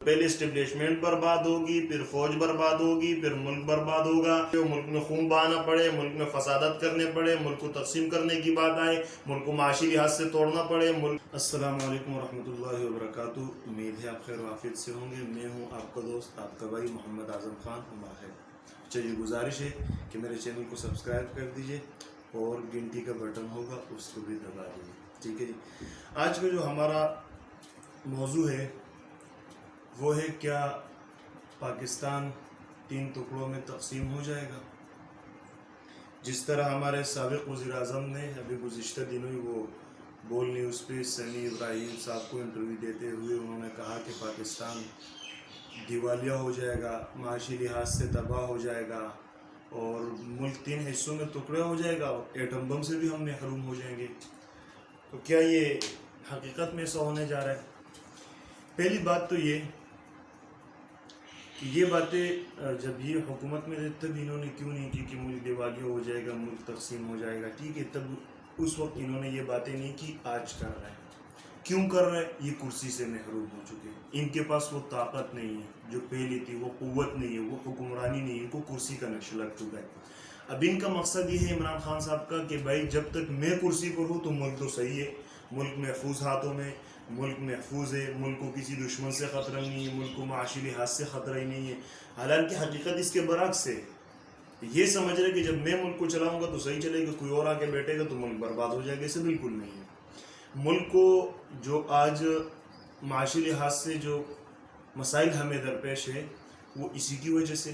پہلے اسٹیبلشمنٹ برباد ہوگی، پھر فوج برباد ہوگی، پھر ملک برباد ہوگا، ملک میں خون بہانا پڑے، ملک میں فسادات کرنے پڑے، ملک کو تقسیم کرنے کی بات آئے، ملک کو معاشی لحاظ سے توڑنا پڑے السلام علیکم ورحمۃ اللہ وبرکاتہ۔ امید ہے آپ خیر وافیت سے ہوں گے۔ میں ہوں آپ کا دوست، آپ کا بھائی محمد اعظم خان عمر ہے۔ چلیے گزارش ہے کہ میرے چینل کو سبسکرائب کر دیجئے اور گھنٹی کا بٹن ہوگا اس کو بھی دبا دیجئے، ٹھیک ہے جی۔ آج کا جو ہمارا موضوع ہے وہ ہے کیا پاکستان 3 ٹکڑوں میں تقسیم ہو جائے گا؟ جس طرح ہمارے سابق وزیر اعظم نے ابھی گزشتہ دنوں وہ بول نیوز پہ سمیع ابراہیم صاحب کو انٹرویو دیتے ہوئے انہوں نے کہا کہ پاکستان دیوالیہ ہو جائے گا، معاشی لحاظ سے تباہ ہو جائے گا اور ملک 3 حصوں میں ٹکڑا ہو جائے گا، ایٹم بم سے بھی ہم محروم ہو جائیں گے۔ تو کیا یہ حقیقت میں ایسا ہونے جا رہا ہے؟ پہلی بات تو یہ کہ یہ باتیں جب یہ حکومت میں تھے تب انہوں نے کیوں نہیں کی کہ ملک دیوالیہ ہو جائے گا، ملک تقسیم ہو جائے گا، ٹھیک ہے، تب اس وقت انہوں نے یہ باتیں نہیں کی، آج کر رہے ہیں۔ کیوں کر رہے ہیں؟ یہ کرسی سے محروم ہو چکے ہیں، ان کے پاس وہ طاقت نہیں ہے جو پہلی تھی، وہ قوت نہیں ہے، وہ حکمرانی نہیں ہے، ان کو کرسی کا نقشہ لگ چکا ہے۔ اب ان کا مقصد یہ ہے عمران خان صاحب کا کہ بھائی جب تک میں کرسی پر ہوں تو ملک تو صحیح ہے، ملک محفوظ ہاتھوں میں، ملک محفوظ ہے، ملک کو کسی دشمن سے خطرہ نہیں ہے، ملک کو معاشی لحاظ سے خطرہ ہی نہیں ہے۔ حالانکہ حقیقت اس کے برعکس ہے، یہ سمجھ رہے کہ جب میں ملک کو چلاؤں گا تو صحیح چلے گا، کوئی اور آ کے بیٹھے گا تو ملک برباد ہو جائے گا۔ اسے بالکل نہیں ہے۔ ملک کو جو آج معاشی لحاظ سے جو مسائل ہمیں درپیش ہے وہ اسی کی وجہ سے،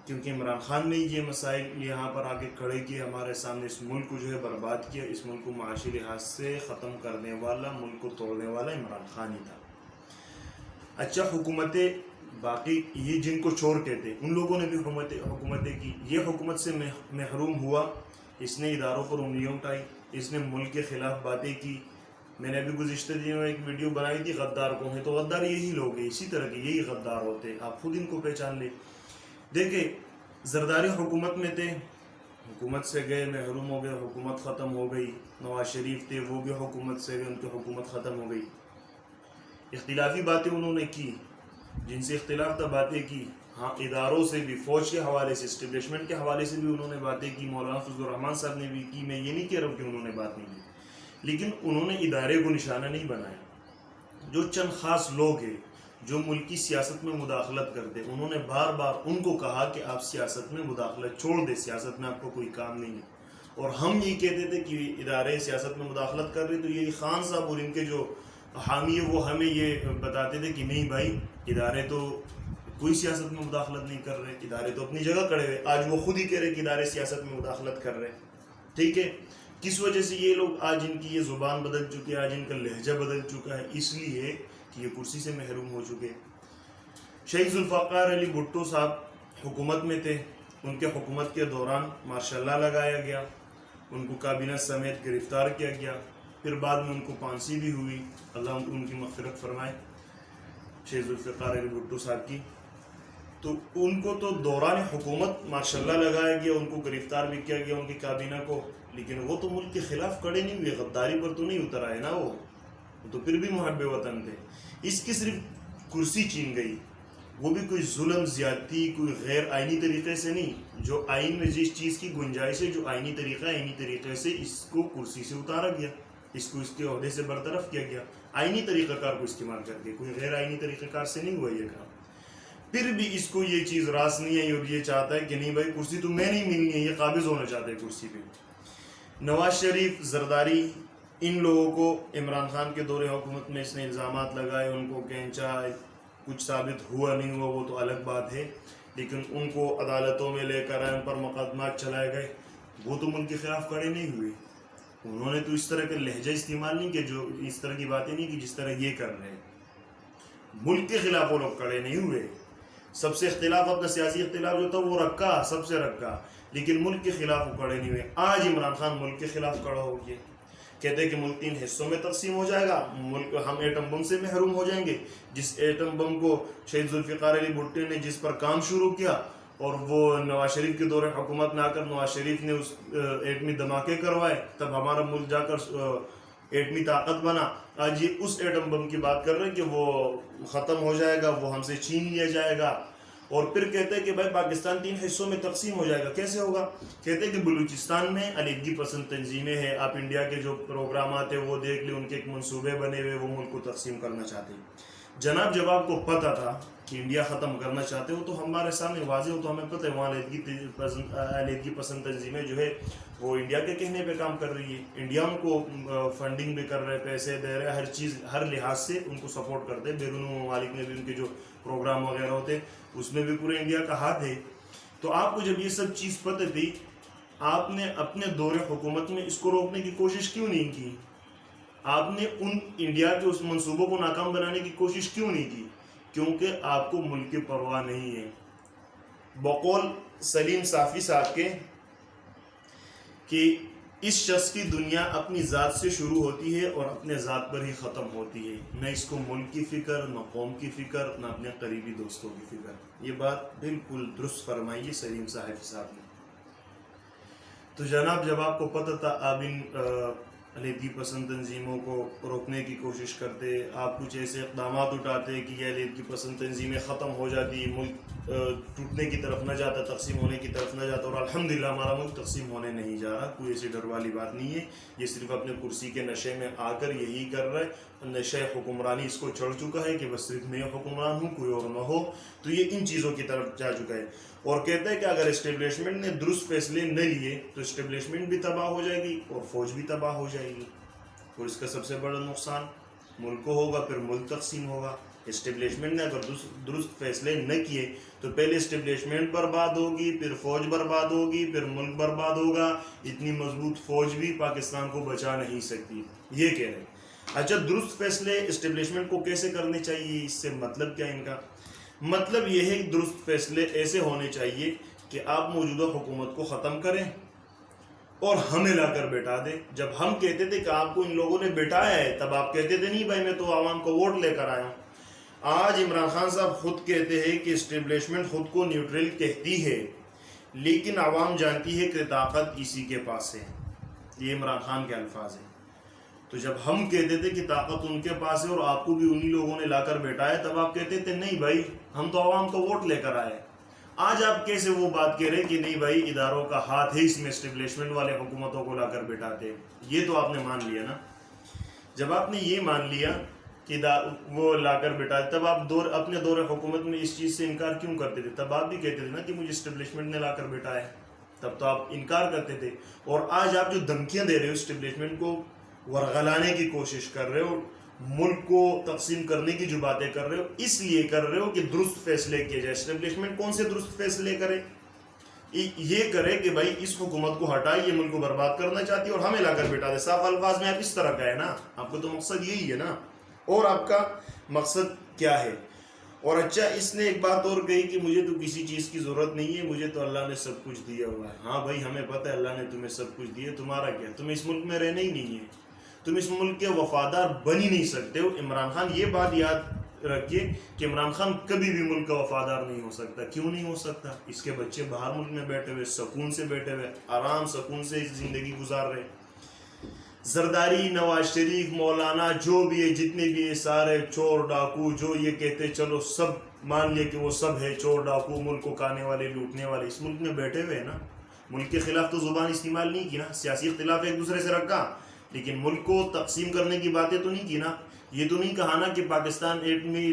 کیونکہ عمران خان نے یہ مسائل یہاں پر آ کے کھڑے کیے ہمارے سامنے، اس ملک کو جو ہے برباد کیا، اس ملک کو معاشی لحاظ سے ختم کرنے والا، ملک کو توڑنے والا عمران خان ہی تھا۔ اچھا، حکومتیں باقی یہ جن کو چور کہتے ان لوگوں نے بھی حکومتیں کی، یہ حکومت سے محروم ہوا، اس نے اداروں پر انگلیاں اٹھائی، اس نے ملک کے خلاف باتیں کی۔ میں نے ابھی گزشتہ دنوں ایک ویڈیو بنائی تھی غدار کو ہیں، تو غدار یہی لوگ ہیں، اسی طرح کے یہی غدار ہوتے ہیں، آپ خود ان کو پہچان لیں۔ دیکھیں، زرداری حکومت میں تھے، حکومت سے گئے، محروم ہو گئے، حکومت ختم ہو گئی۔ نواز شریف تھے، وہ بھی حکومت سے گئے، ان کی حکومت ختم ہو گئی۔ اختلافی باتیں انہوں نے کی، جن سے اختلاف تھا باتیں کی، ہاں اداروں سے بھی، فوج کے حوالے سے، اسٹیبلشمنٹ کے حوالے سے بھی انہوں نے باتیں کی، مولانا فضل الرحمان صاحب نے بھی کی۔ میں یہ نہیں کہہ رہا ہوں کہ انہوں نے بات نہیں کی، لیکن انہوں نے ادارے کو نشانہ نہیں بنایا۔ جو چند خاص لوگ ہیں جو ملکی سیاست میں مداخلت کرتے، انہوں نے بار بار ان کو کہا کہ آپ سیاست میں مداخلت چھوڑ دیں، سیاست میں آپ کو کوئی کام نہیں ہے۔ اور ہم یہ کہتے تھے کہ ادارے سیاست میں مداخلت کر رہے، تو یہ خان صاحب اور ان کے جو حامی ہے وہ ہمیں یہ بتاتے تھے کہ نہیں بھائی، ادارے تو کوئی سیاست میں مداخلت نہیں کر رہے، ادارے تو اپنی جگہ کھڑے ہوئے۔ آج وہ خود ہی کہہ رہے کہ ادارے سیاست میں مداخلت کر رہے، ٹھیک ہے۔ کس وجہ سے؟ یہ لوگ آج ان کی یہ زبان بدل چکی ہے، آج ان کا لہجہ بدل چکا ہے، اس لیے کہ یہ کرسی سے محروم ہو چکے۔ شہید ذوالفقار علی بھٹو صاحب حکومت میں تھے، ان کے حکومت کے دوران ماشاء اللہ لگایا گیا، ان کو کابینہ سمیت گرفتار کیا گیا، پھر بعد میں ان کو پھانسی بھی ہوئی، اللہ ان کی مغفرت فرمائے، شہید ذوالفقار علی بھٹو صاحب کی۔ تو ان کو تو دوران حکومت ماشاء اللہ لگایا گیا، ان کو گرفتار بھی کیا گیا، ان کی کابینہ کو، لیکن وہ تو ملک کے خلاف کھڑے نہیں ہوئے، غداری پر تو نہیں اتر آئے نا، وہ تو پھر بھی محب وطن تھے۔ اس کی صرف کرسی چھین گئی، وہ بھی کوئی ظلم زیادتی، کوئی غیر آئینی طریقے سے نہیں، جو آئین میں جس چیز کی گنجائش ہے، جو آئینی طریقے سے اس کو کرسی سے اتارا گیا، اس کو اس کے عہدے سے برطرف کیا گیا، آئینی طریقہ کار کو استعمال کر کے، کوئی غیر آئینی طریقہ کار سے نہیں ہوا یہ کام۔ پھر بھی اس کو یہ چیز راس نہیں آئی اور یہ چاہتا ہے کہ نہیں بھائی کرسی تو میں نہیں ملنی ہے، یہ قابض ہونا چاہتے ہیں کرسی پہ۔ نواز شریف، زرداری، ان لوگوں کو عمران خان کے دور حکومت میں اس نے الزامات لگائے، ان کو کھینچا، کچھ ثابت ہوا نہیں ہوا وہ تو الگ بات ہے، لیکن ان کو عدالتوں میں لے کر آئے، ان پر مقدمات چلائے گئے، وہ تو ملک کے خلاف کھڑے نہیں ہوئے۔ انہوں نے تو اس طرح کا لہجہ استعمال نہیں کیا، جو اس طرح کی باتیں نہیں کی جس طرح یہ کر رہے ہیں۔ ملک کے خلاف وہ لوگ کھڑے نہیں ہوئے۔ سب سے اختلاف، اپنا سیاسی اختلاف جو تھا وہ رکھا، سب سے رکھا، لیکن ملک کے خلاف وہ کھڑے نہیں ہوئے۔ آج عمران خان ملک کے خلاف کھڑا ہو گیا، کہتے ہیں کہ ملک 3 حصوں میں تقسیم ہو جائے گا، ملک ہم ایٹم بم سے محروم ہو جائیں گے۔ جس ایٹم بم کو شہید ذوالفقار علی بھٹو نے جس پر کام شروع کیا، اور وہ نواز شریف کے دور حکومت میں آ کر نواز شریف نے اس ایٹمی دھماکے کروائے، تب ہمارا ملک جا کر ایٹمی طاقت بنا، آج یہ اس ایٹم بم کی بات کر رہے ہیں کہ وہ ختم ہو جائے گا، وہ ہم سے چھین لیا جائے گا. اور پھر کہتے ہیں کہ بھائی پاکستان 3 حصوں میں تقسیم ہو جائے گا. کیسے ہوگا؟ کہتے ہیں کہ بلوچستان میں علیحدگی پسند تنظیمیں ہیں، آپ انڈیا کے جو پروگرامات ہیں وہ دیکھ لیں، ان کے ایک منصوبے بنے ہوئے، وہ ملک کو تقسیم کرنا چاہتے ہیں. جناب جب آپ کو پتہ تھا کہ انڈیا ختم کرنا چاہتے ہو تو ہمارے سامنے واضح ہو، تو ہمیں پتہ ہے وہاں علیحدگی پسند تنظیمیں جو ہے وہ انڈیا کے کہنے پہ کام کر رہی ہے، انڈیا ان کو فنڈنگ بھی کر رہے، پیسے دے رہے، ہر چیز ہر لحاظ سے ان کو سپورٹ کرتے. بیرون ممالک میں بھی ان کے جو پروگرام وغیرہ ہوتے اس میں بھی پورے انڈیا کا ہاتھ ہے. تو آپ کو جب یہ سب چیز پتہ تھی، آپ نے اپنے دور حکومت میں اس کو روکنے کی کوشش کیوں نہیں کی؟ آپ نے ان انڈیا کے اس منصوبوں کو ناکام بنانے کی کوشش کیوں نہیں کی؟ کیونکہ آپ کو ملک کی پرواہ نہیں ہے. بقول سلیم صافی صاحب کے کہ اس شخص کی دنیا اپنی ذات سے شروع ہوتی ہے اور اپنے ذات پر ہی ختم ہوتی ہے، نہ اس کو ملک کی فکر، نہ قوم کی فکر، نہ اپنے قریبی دوستوں کی فکر. یہ بات بالکل درست فرمائی ہے سلیم صاحب نے. تو جناب جب آپ کو پتہ تھا، آپ ان علیحدگی پسند تنظیموں کو روکنے کی کوشش کرتے، آپ کچھ ایسے اقدامات اٹھاتے کہ یہ علیحدگی پسند تنظیمیں ختم ہو جاتی، ملک ٹوٹنے کی طرف نہ جاتا، تقسیم ہونے کی طرف نہ جاتا. اور الحمدللہ ہمارا ملک تقسیم ہونے نہیں جا رہا. کوئی ایسی ڈر والی بات نہیں ہے. یہ صرف اپنے کرسی کے نشے میں آ کر یہی کر رہا ہے، نشے حکمرانی اس کو چڑھ چکا ہے کہ بس صرف میں حکمران ہوں، کوئی اور نہ ہو. تو یہ ان چیزوں کی طرف جا چکا ہے. اور کہتا ہے کہ اگر اسٹیبلشمنٹ نے درست فیصلے نہ لیے تو اسٹیبلشمنٹ بھی تباہ ہو جائے گی اور فوج بھی تباہ ہو جائے گی. اور اس کا سب سے بڑا نقصان ملک کو ہوگا، پھر ملک تقسیم ہوگا. اسٹیبلشمنٹ نے اگر درست فیصلے نہ کیے تو پہلے اسٹیبلشمنٹ برباد ہوگی، پھر فوج برباد ہوگی، پھر ملک برباد ہوگا. اتنی مضبوط فوج بھی پاکستان کو بچا نہیں سکتی. یہ کہہ رہے ہیں. اچھا، درست فیصلے اسٹیبلشمنٹ کو کیسے کرنے چاہیے؟ اس سے مطلب کیا ان کا؟ مطلب یہ ہے کہ درست فیصلے ایسے ہونے چاہیے کہ آپ موجودہ حکومت کو ختم کریں اور ہمیں لا کر بیٹھا دیں. جب ہم کہتے تھے کہ آپ کو ان لوگوں نے بیٹھایا ہے، تب آپ کہتے تھے نہیں بھائی میں تو عوام کو ووٹ لے کر آیا ہوں. آج عمران خان صاحب خود کہتے ہیں کہ اسٹیبلشمنٹ خود کو نیوٹرل کہتی ہے، لیکن عوام جانتی ہے کہ طاقت اسی کے پاس ہے. یہ عمران خان کے الفاظ ہیں. تو جب ہم کہتے تھے کہ طاقت ان کے پاس ہے اور آپ کو بھی انہی لوگوں نے لا کر بیٹھایا، تب آپ کہتے تھے نہیں بھائی ہم تو عوام کو ووٹ لے کر آئے. آج آپ کیسے وہ بات کہہ رہے کہ نہیں بھائی اداروں کا ہاتھ ہے اس میں، اسٹیبلشمنٹ والے حکومتوں کو لا کر بیٹھاتے؟ یہ تو آپ نے مان لیا نا. جب آپ نے یہ مان لیا کہ وہ لا کر بیٹھاتے، تب آپ اپنے دور حکومت میں اس چیز سے انکار کیوں کرتے تھے؟ تب آپ بھی کہتے تھے نا کہ مجھے اسٹیبلشمنٹ نے لا کر بیٹھایا ہے. تب تو آپ انکار کرتے تھے. اور آج آپ جو دھمکیاں دے رہے ہو، اسٹیبلشمنٹ کو ورغلانے کی کوشش کر رہے ہو، ملک کو تقسیم کرنے کی جو باتیں کر رہے ہو، اس لیے کر رہے ہو کہ درست فیصلے کیے جائے. اسٹیبلشمنٹ کون سے درست فیصلے کرے؟ یہ کرے کہ بھائی اس حکومت کو ہٹائے، یہ ملک کو برباد کرنا چاہتی ہے اور ہمیں لا کر بیٹھا دے. صاف الفاظ میں آپ اس طرح کا ہے نا، آپ کو تو مقصد یہی ہے نا. اور آپ کا مقصد کیا ہے؟ اور اچھا اس نے ایک بات اور کہی کہ مجھے تو کسی چیز کی ضرورت نہیں ہے، مجھے تو اللہ نے سب کچھ دیا ہوا ہے. ہاں بھائی ہمیں پتہ ہے اللہ نے تمہیں سب کچھ دیا، تمہارا کیا؟ تم اس ملک میں رہنا ہی نہیں ہے، تم اس ملک کے وفادار بن ہی نہیں سکتے ہو. عمران خان یہ بات یاد رکھیے کہ عمران خان کبھی بھی ملک کا وفادار نہیں ہو سکتا. کیوں نہیں ہو سکتا؟ اس کے بچے باہر ملک میں بیٹھے ہوئے، سکون سے بیٹھے ہوئے، آرام سکون سے زندگی گزار رہے. زرداری، نواز شریف، مولانا، جو بھی ہے، جتنے بھی ہے، سارے چور ڈاکو، جو یہ کہتے چلو سب مان لیے کہ وہ سب ہے چور ڈاکو، ملک کو کھانے والے، لوٹنے والے، اس ملک میں بیٹھے ہوئے ہیں نا. ملک کے خلاف تو زبان استعمال نہیں کی نا، سیاسی اختلاف ایک دوسرے سے رکھا، لیکن ملک کو تقسیم کرنے کی باتیں تو نہیں کی نا. یہ تو نہیں کہا نا کہ پاکستان ایٹمی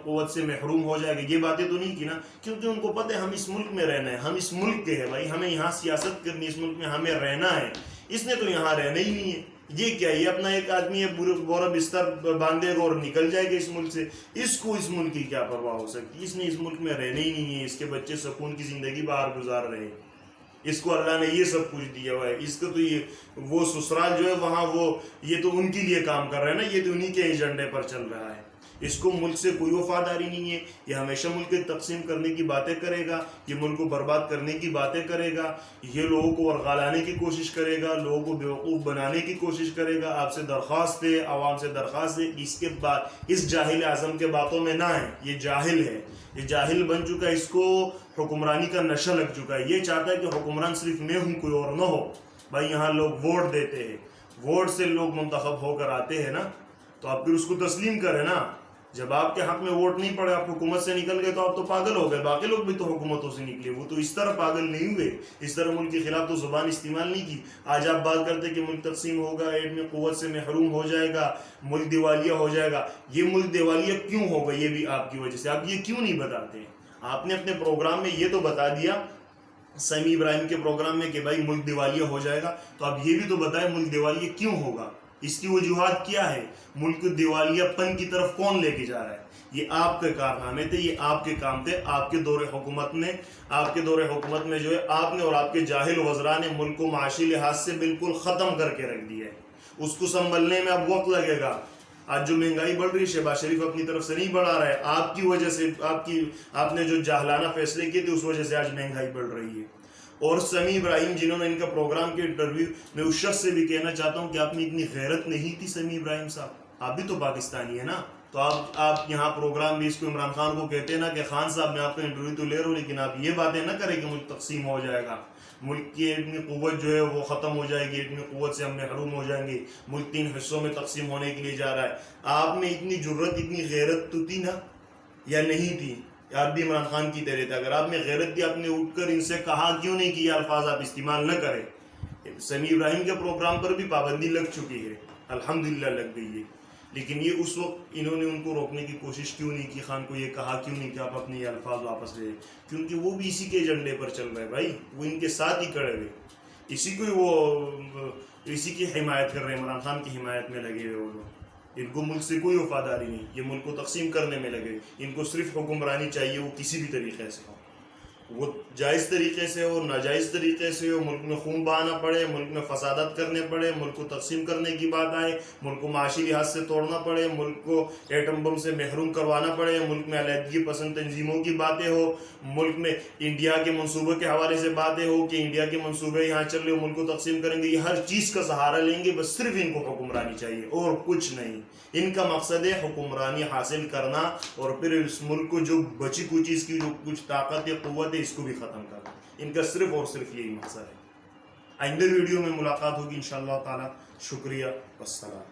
قوت سے محروم ہو جائے گا، یہ باتیں تو نہیں کی نا. کیونکہ ان کو پتہ ہے ہم اس ملک میں رہنا ہے، ہم اس ملک کے ہیں بھائی، ہمیں یہاں سیاست کرنی، اس ملک میں ہمیں رہنا ہے. اس نے تو یہاں رہنا ہی نہیں ہے. یہ کیا، یہ اپنا ایک آدمی ہے بورا بستر باندھے گا اور نکل جائے گا اس ملک سے. اس کو اس ملک کی کیا پرواہ ہو سکتی؟ اس نے اس ملک میں رہنا ہی نہیں ہے. اس کے بچے سکون کی زندگی باہر گزار رہے ہیں. اس کو اللہ نے یہ سب کچھ دیا ہوا ہے. اس کو تو یہ وہ سسرال جو ہے وہاں وہ یہ تو ان کے لیے کام کر رہے ہیں نا، یہ تو انہی کے ایجنڈے پر چل رہا ہے. اس کو ملک سے کوئی وفاداری نہیں ہے. یہ ہمیشہ ملک کی تقسیم کرنے کی باتیں کرے گا، یہ ملک کو برباد کرنے کی باتیں کرے گا، یہ لوگوں کو ورغلانے کی کوشش کرے گا، لوگوں کو بیوقوف بنانے کی کوشش کرے گا. آپ سے درخواست ہے، عوام سے درخواست ہے، اس کے بعد اس جاہل اعظم کے باتوں میں نہ ہے. یہ جاہل ہے، یہ جاہل بن چکا ہے، اس کو حکمرانی کا نشہ لگ چکا ہے. یہ چاہتا ہے کہ حکمران صرف میں ہوں، کوئی اور نہ ہو. بھائی یہاں لوگ ووٹ دیتے ہیں، ووٹ سے لوگ منتخب ہو کر آتے ہیں نا، تو آپ پھر اس کو تسلیم کریں نا. جب آپ کے حق میں ووٹ نہیں پڑے، آپ حکومت سے نکل گئے تو آپ تو پاگل ہو گئے. باقی لوگ بھی تو حکومتوں سے نکلے، وہ تو اس طرح پاگل نہیں ہوئے، اس طرح ملک کے خلاف تو زبان استعمال نہیں کی. آج آپ بات کرتے کہ ملک تقسیم ہوگا، ایٹمی قوت سے محروم ہو جائے گا، ملک دیوالیہ ہو جائے گا. یہ ملک دیوالیہ کیوں ہوگا؟ یہ بھی آپ کی وجہ سے. آپ یہ کیوں نہیں بتاتے؟ آپ نے اپنے پروگرام میں یہ تو بتا دیا سمیع ابراہیم کے پروگرام میں کہ بھائی ملک دیوالیہ ہو جائے گا، تو آپ یہ بھی تو بتائیں ملک دیوالیہ کیوں ہوگا، اس کی وجوہات کیا ہے، ملک دیوالیہ پن کی طرف کون لے کے جا رہا ہے. یہ آپ کے کارنامے تھے، یہ آپ کے کام تھے. آپ کے دور حکومت میں جو ہے آپ نے اور آپ کے جاہل وزراء نے ملک کو معاشی لحاظ سے بالکل ختم کر کے رکھ دیا ہے. اس کو سنبھلنے میں اب وقت لگے گا. آج جو مہنگائی بڑھ رہی ہے، شہباز شریف اپنی طرف سے نہیں بڑھا رہا ہے، آپ کی وجہ سے، آپ نے جو جاہلانہ فیصلے کیے تھے اس وجہ سے آج مہنگائی بڑھ رہی ہے. اور سمیع ابراہیم جنہوں نے ان کا پروگرام کے انٹرویو میں اس شخص سے بھی کہنا چاہتا ہوں کہ آپ میں اتنی غیرت نہیں تھی. سمیع ابراہیم صاحب، آپ بھی تو پاکستانی ہیں نا، تو آپ یہاں پروگرام بھی اس کو عمران خان کو کہتے ہیں نا کہ خان صاحب میں آپ کا انٹرویو تو لے رہا ہوں، لیکن آپ یہ باتیں نہ کریں کہ ملک تقسیم ہو جائے گا، ملک کی اتنی قوت جو ہے وہ ختم ہو جائے گی، اتنی قوت سے ہم محروم ہو جائیں گے، ملک 3 حصوں میں تقسیم ہونے کے لیے جا رہا ہے. آپ میں اتنی جرت، اتنی غیرت تو تھی نا، یا نہیں تھی؟ آپ بھی عمران خان کی طرح تھے. اگر آپ میں غیرت تھی، آپ نے اٹھ کر ان سے کہا کیوں نہیں کہ یہ الفاظ آپ استعمال نہ کریں؟ سمیع ابراہیم کے پروگرام پر بھی پابندی لگ چکی ہے، الحمدللہ لگ گئی ہے، لیکن یہ اس وقت انہوں نے ان کو روکنے کی کوشش کیوں نہیں کی؟ خان کو یہ کہا کیوں نہیں کہ آپ اپنے یہ الفاظ واپس لے؟ کیونکہ وہ بھی اسی کے ایجنڈے پر چل رہے بھائی، وہ ان کے ساتھ ہی کھڑے ہوئے، اسی کی حمایت کر رہے ہیں، عمران خان کی حمایت میں لگے ہوئے. وہ لوگ، ان کو ملک سے کوئی وفاداری نہیں، یہ ملک کو تقسیم کرنے میں لگے. ان کو صرف حکمرانی چاہیے، وہ کسی بھی طریقے سے ہو، وہ جائز طریقے سے ہو، ناجائز طریقے سے ہو، ملک میں خون بہانا پڑے، ملک میں فسادات کرنے پڑے، ملک کو تقسیم کرنے کی بات آئے، ملک کو معاشی لحاظ سے توڑنا پڑے، ملک کو ایٹم بم سے محروم کروانا پڑے، ملک میں علیحدگی پسند تنظیموں کی باتیں ہو، ملک میں انڈیا کے منصوبے کے حوالے سے باتیں ہو کہ انڈیا کے منصوبے یہاں چل رہے، ملک کو تقسیم کریں گے، یہ ہر چیز کا سہارا لیں گے. بس صرف ان کو حکمرانی چاہیے اور کچھ نہیں. ان کا مقصد ہے حکمرانی حاصل کرنا، اور پھر اس ملک کو جو بچی کچی اس کی جو کچھ طاقت یا قوت ہے اس کو بھی ختم کرنا. ان کا صرف اور صرف یہی مقصد ہے. آئندہ ویڈیو میں ملاقات ہوگی انشاءاللہ تعالی. شکریہ، والسلام.